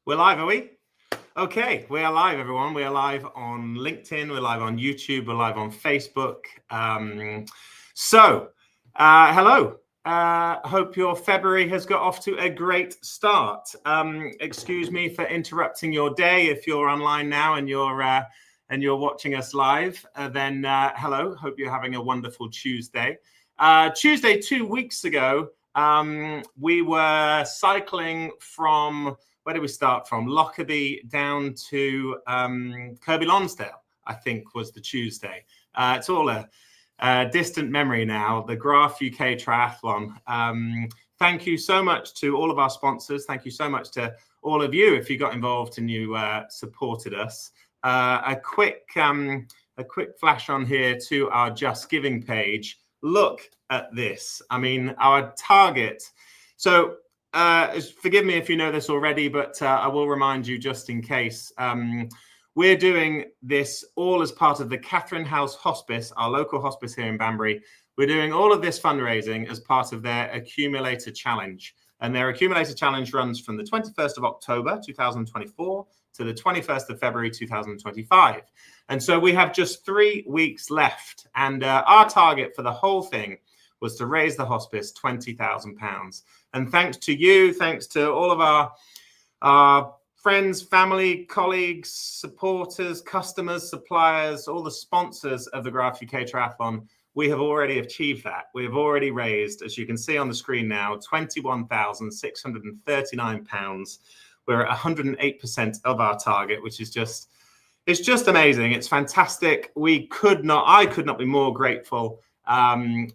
We're live, are we? Okay, we are live, everyone. We are live on LinkedIn. We're live on YouTube. We're live on Facebook. Hello. Hope your February has got off to a great start. Excuse me for interrupting your day. If you're online now and you're watching us live, then hello. Hope you're having a wonderful Tuesday. Tuesday 2 weeks ago, we were cycling from, where did we start from? Lockerbie down to Kirkby Lonsdale, I think was the Tuesday. It's all a distant memory now, the Graph UK Triathlon. Thank you so much to all of our sponsors. Thank you so much to all of you if you got involved and you supported us. A quick flash on here to our Just Giving page. Look at this. I mean, our target. So forgive me if you know this already, but I will remind you just in case. We're doing this all as part of the Catherine House Hospice, our local hospice here in Banbury. We're doing all of this fundraising as part of their Accumulator Challenge. And their Accumulator Challenge runs from the 21st of October, 2024 to the 21st of February, 2025. And so we have just 3 weeks left. And our target for the whole thing was to raise the hospice £20,000. And thanks to you, thanks to all of our friends, family, colleagues, supporters, customers, suppliers, all the sponsors of the Graph UK Triathlon, we have already achieved that. We have already raised, as you can see on the screen now, £21,639. We're at 108% of our target, which is just, it's just amazing. It's fantastic. I could not be more grateful. I'm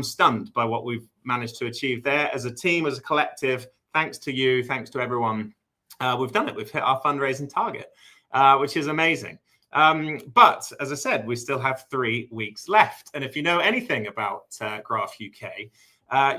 stunned by what we've managed to achieve there as a team, as a collective. Thanks to you, thanks to everyone. We've done it. We've hit our fundraising target, which is amazing. But as I said, we still have 3 weeks left. And if you know anything about Graph UK,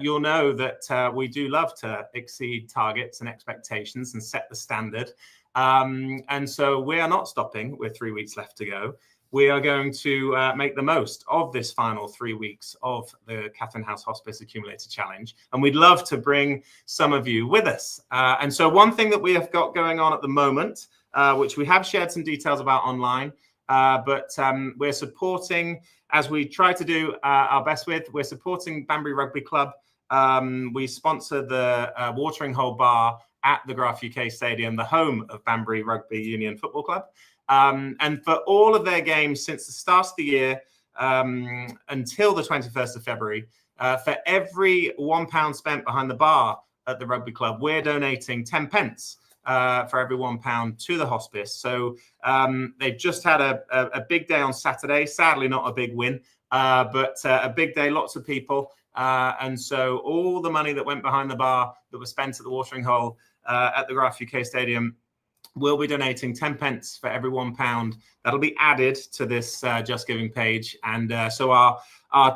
you'll know that we do love to exceed targets and expectations and set the standard. And so we are not stopping with 3 weeks left to go. We are going to make the most of this final 3 weeks of the Catherine House Hospice Accumulator Challenge. And we'd love to bring some of you with us. And so one thing that we have got going on at the moment, which we have shared some details about online, but we're supporting, as we try to do our best with, we're supporting Banbury Rugby Club. We sponsor the watering hole bar at the Graph UK Stadium, the home of Banbury Rugby Union Football Club. And for all of their games since the start of the year until the 21st of February, for every £1 spent behind the bar at the rugby club, we're donating 10 pence for every £1 to the hospice. So they've just had a big day on Saturday, sadly not a big win, but a big day, lots of people. And so all the money that went behind the bar that was spent at the watering hole at the Graph UK Stadium, we'll be donating 10 pence for every £1. That'll be added to this Just Giving page. And so our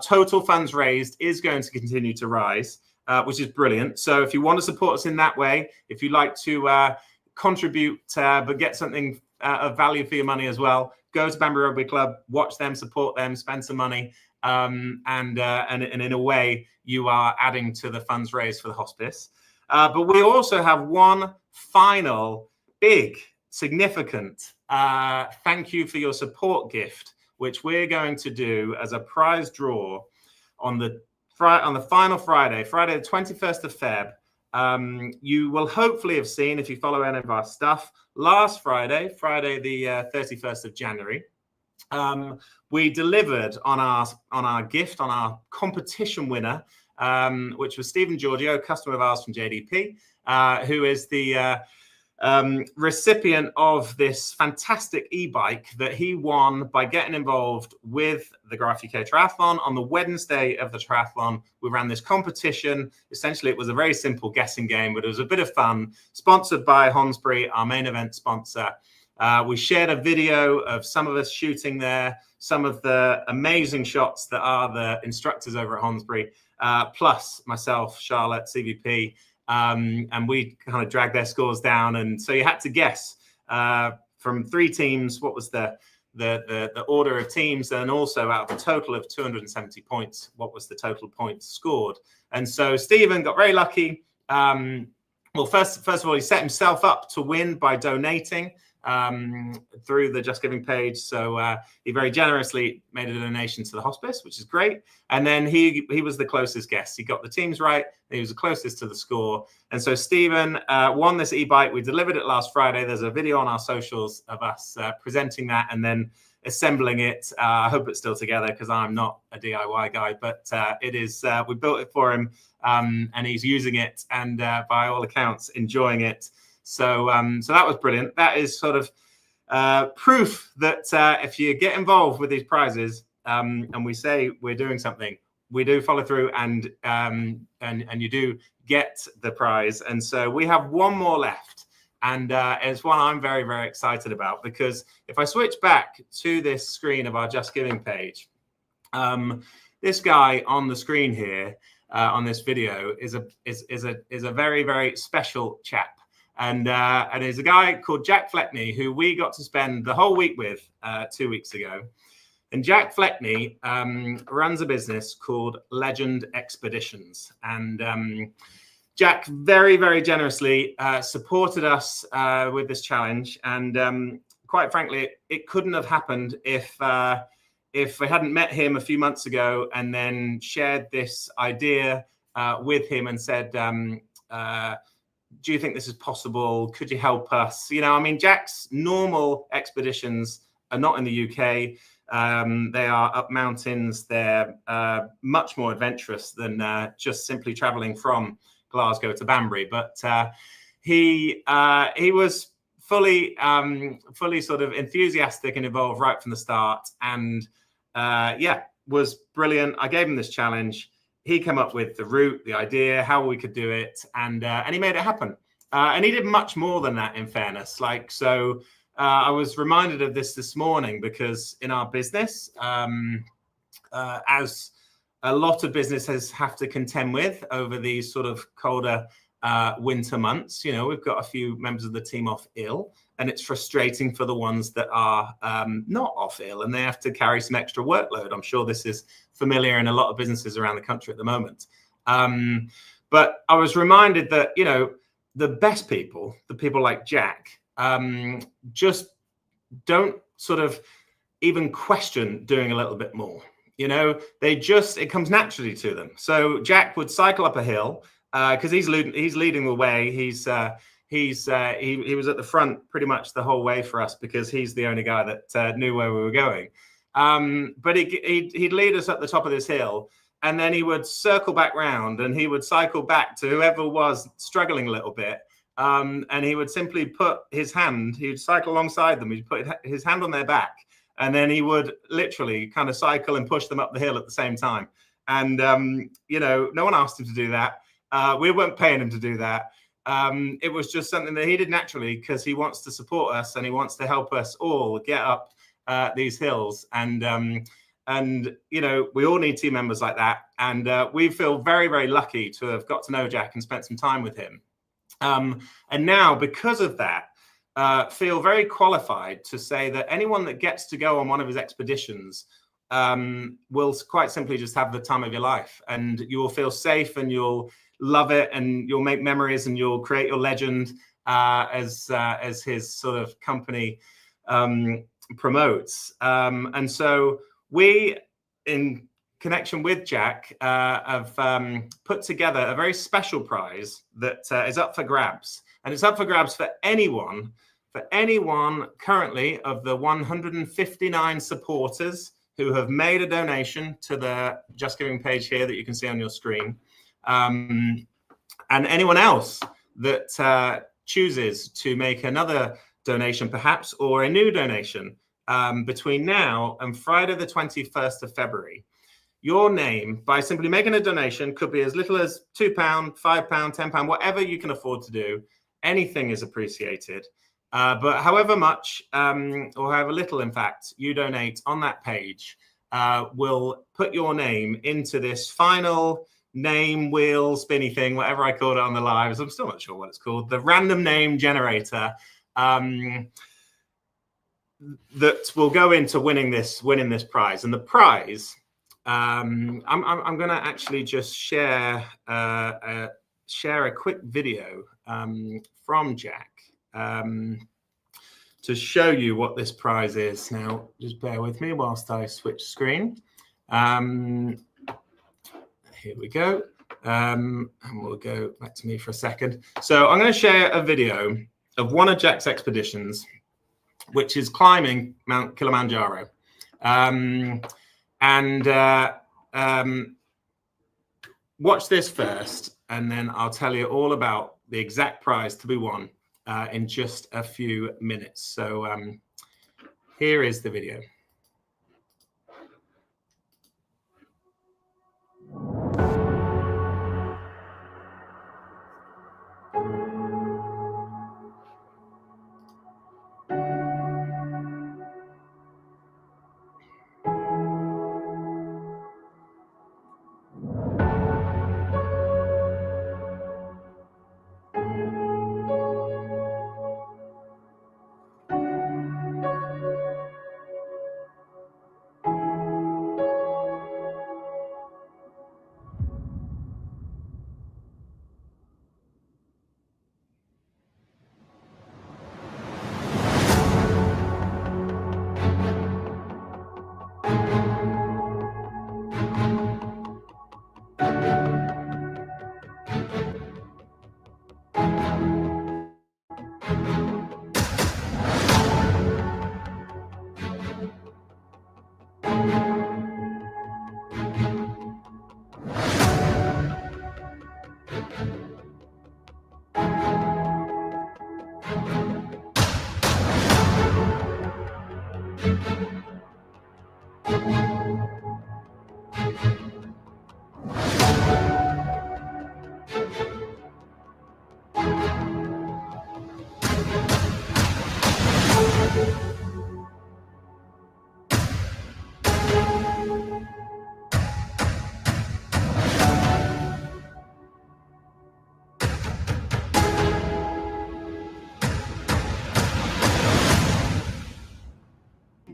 total funds raised is going to continue to rise, which is brilliant. So if you want to support us in that way, if you'd like to contribute but get something of value for your money as well, go to Banbury Rugby Club, watch them, support them, spend some money. And in a way, you are adding to the funds raised for the hospice. But we also have one final big, significant thank you for your support gift, which we're going to do as a prize draw on the final Friday, the 21st of Feb. You will hopefully have seen, if you follow any of our stuff, last Friday the 31st of January, we delivered on our gift, on our competition winner, which was Stephen Giorgio, a customer of ours from JDP, who is the recipient of this fantastic e-bike that he won by getting involved with the Graph UK Triathlon. On the Wednesday of the triathlon, we ran this competition. Essentially, it was a very simple guessing game, but it was a bit of fun. Sponsored by Hornsbury, our main event sponsor. We shared a video of some of us shooting there, some of the amazing shots that are the instructors over at Hornsbury, plus myself, Charlotte, CVP. And we kind of dragged their scores down. And so you had to guess from 3 teams, what was the order of teams, and also out of a total of 270 points, what was the total points scored. And so Stephen got very lucky, won well, first of all, he set himself up to win by donating through the Just Giving page. So he very generously made a donation to the hospice, which is great. And then he was the closest guest. He got the teams right. He was the closest to the score. And so Stephen won this e-bike. We delivered it last Friday. There's a video on our socials of us presenting that and then assembling it. I hope it's still together because I'm not a DIY guy, but it is. We built it for him, and he's using it, and by all accounts, enjoying it. So, so that was brilliant. That is sort of proof that if you get involved with these prizes, and we say we're doing something, we do follow through, and you do get the prize. And so we have one more left. And it's one I'm very, very excited about, because if I switch back to this screen of our Just Giving page, this guy on the screen here on this video is a very, very special chap, and he's a guy called Jack Fleckney, who we got to spend the whole week with 2 weeks ago. And Jack Fleckney runs a business called Legend Expeditions, and Jack very, very generously supported us with this challenge, and quite frankly, it couldn't have happened if we hadn't met him a few months ago and then shared this idea with him and said, "Do you think this is possible? Could you help us?" You know, I mean, Jack's normal expeditions are not in the UK. They are up mountains. They're much more adventurous than just simply traveling from Glasgow to Banbury, but he was fully sort of enthusiastic and involved right from the start, and was brilliant. I gave him this challenge. He came up with the route, the idea, how we could do it, and he made it happen. And he did much more than that, in fairness. Like, so I was reminded of this morning, because in our business, as a lot of businesses have to contend with over these sort of colder winter months. You know, we've got a few members of the team off ill, and it's frustrating for the ones that are not off ill, and they have to carry some extra workload. I'm sure this is familiar in a lot of businesses around the country at the moment. But I was reminded that, you know, the best people, the people like Jack, just don't sort of even question doing a little bit more. You know, it comes naturally to them. So Jack would cycle up a hill because he's leading the way. He was at the front pretty much the whole way for us, because he's the only guy that knew where we were going. But he'd lead us up the top of this hill, and then he would circle back round, and he would cycle back to whoever was struggling a little bit. And he would simply put his hand, he'd cycle alongside them, he'd put his hand on their back, and then he would literally kind of cycle and push them up the hill at the same time. And, you know, no one asked him to do that. We weren't paying him to do that. It was just something that he did naturally, because he wants to support us and he wants to help us all get up these hills. And, you know, we all need team members like that. And we feel very, very lucky to have got to know Jack and spent some time with him. And now, because of that, feel very qualified to say that anyone that gets to go on one of his expeditions will quite simply just have the time of your life, and you will feel safe, and you'll love it, and you'll make memories, and you'll create your legend as his sort of company promotes. And so we, in connection with Jack, have put together a very special prize that is up for grabs, and it's up for grabs for anyone currently of the 159 supporters who have made a donation to the Just Giving page here that you can see on your screen, and anyone else that chooses to make another donation perhaps, or a new donation between now and Friday the 21st of February. Your name, by simply making a donation, could be as little as £2, £5, £10, whatever you can afford to do. Anything is appreciated. But however much, or however little, in fact, you donate on that page, will put your name into this final name wheel spinny thing, whatever I called it on the lives. I'm still not sure what it's called. The random name generator that will go into winning this prize. And the prize, I'm going to actually just share a share a quick video from Jack to show you what this prize is. Now, just bear with me whilst I switch screen. Here we go. And we'll go back to me for a second. So I'm going to share a video of one of Jack's expeditions, which is climbing Mount Kilimanjaro. Watch this first, and then I'll tell you all about the exact prize to be won in just a few minutes. So here is the video.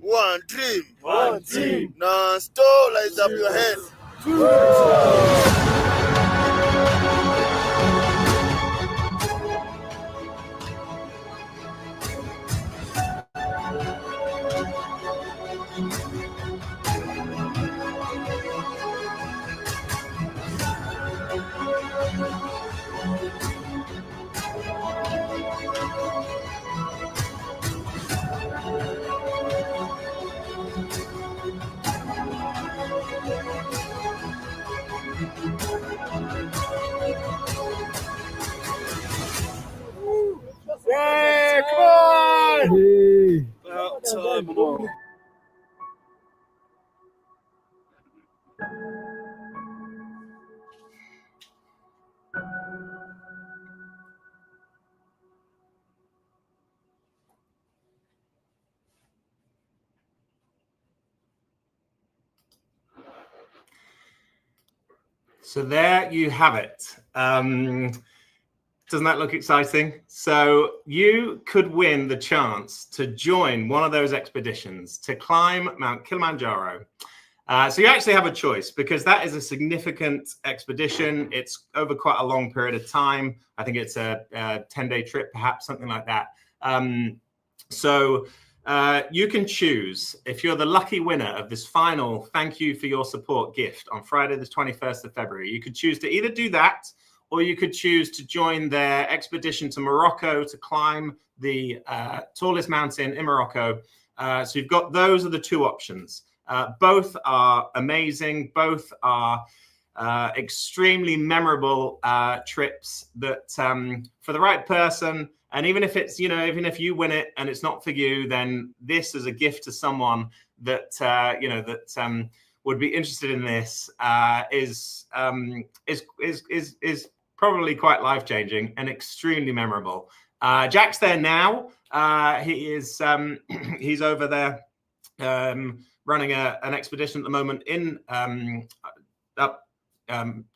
One dream. One team. Non-stop, light up your head. Yeah, come on! Hey. About time and all. So there you have it. Doesn't that look exciting? So you could win the chance to join one of those expeditions to climb Mount Kilimanjaro. So you actually have a choice, because that is a significant expedition. It's over quite a long period of time. I think it's a 10-day trip, perhaps, something like that. You can choose, if you're the lucky winner of this final thank you for your support gift on Friday, the 21st of February, you could choose to either do that, or you could choose to join their expedition to Morocco to climb the tallest mountain in Morocco. So you've got, those are the two options. Both are amazing. Both are extremely memorable trips that for the right person, and even if it's, even if you win it and it's not for you, then this is a gift to someone that, would be interested in this, is probably quite life-changing and extremely memorable. Jack's there now. He's over there running an expedition at the moment in up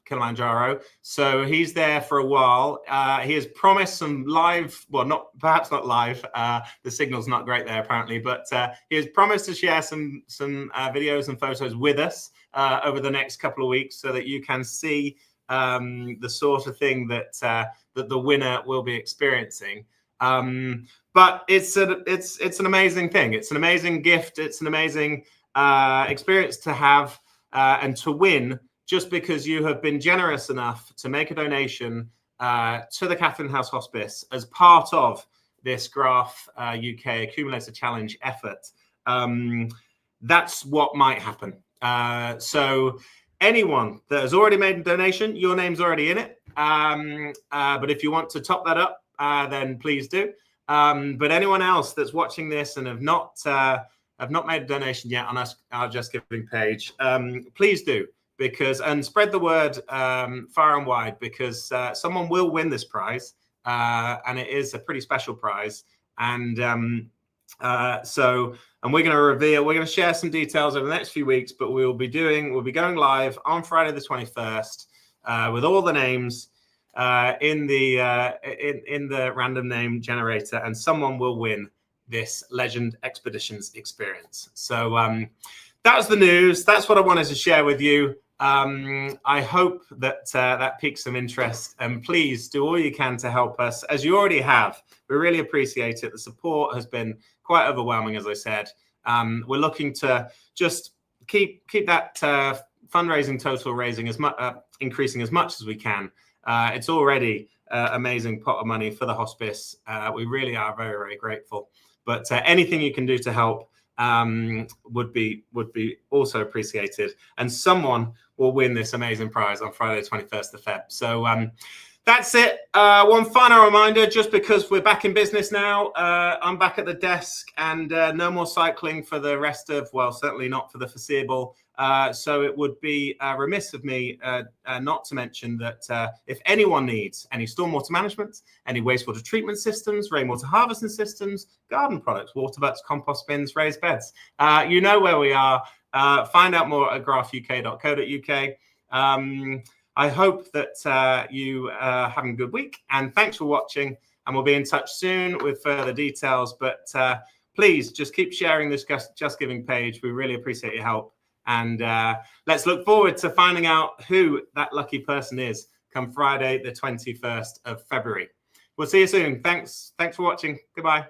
Kilimanjaro. So he's there for a while. He has promised some live, well, perhaps not live. The signal's not great there apparently, but he has promised to share some videos and photos with us over the next couple of weeks, so that you can see the sort of thing that that the winner will be experiencing. But it's an amazing thing. It's an amazing gift. It's an amazing experience to have and to win, just because you have been generous enough to make a donation to the Catherine House Hospice as part of this Graph UK Accumulator Challenge effort. That's what might happen. So anyone that has already made a donation, your name's already in it. But if you want to top that up, then please do. But anyone else that's watching this and have not made a donation yet on our Just Giving page, please do, and spread the word far and wide, because someone will win this prize, and it is a pretty special prize. And we're going to share some details over the next few weeks, but we'll be going live on Friday the 21st with all the names in the random name generator, and someone will win this Legend Expeditions experience. So that's the news. That's what I wanted to share with you. I hope that that piques some interest, and please do all you can to help us, as you already have. We really appreciate it. The support has been quite overwhelming, as I said. We're looking to just keep that fundraising total increasing as much as we can. It's already amazing pot of money for the hospice. We really are very, very grateful. But anything you can do to help would be also appreciated. And someone will win this amazing prize on Friday, the 21st of Feb. So that's it. One final reminder, just because we're back in business now, I'm back at the desk, and no more cycling for the rest of, well, certainly not for the foreseeable. So it would be remiss of me not to mention that if anyone needs any stormwater management, any wastewater treatment systems, rainwater harvesting systems, garden products, water butts, compost bins, raised beds, you know where we are. Find out more at graphuk.co.uk. I hope that you are having a good week, and thanks for watching, and we'll be in touch soon with further details. But please just keep sharing this Just Giving page. We really appreciate your help. And let's look forward to finding out who that lucky person is come Friday, the 21st of February. We'll see you soon. Thanks for watching. Goodbye.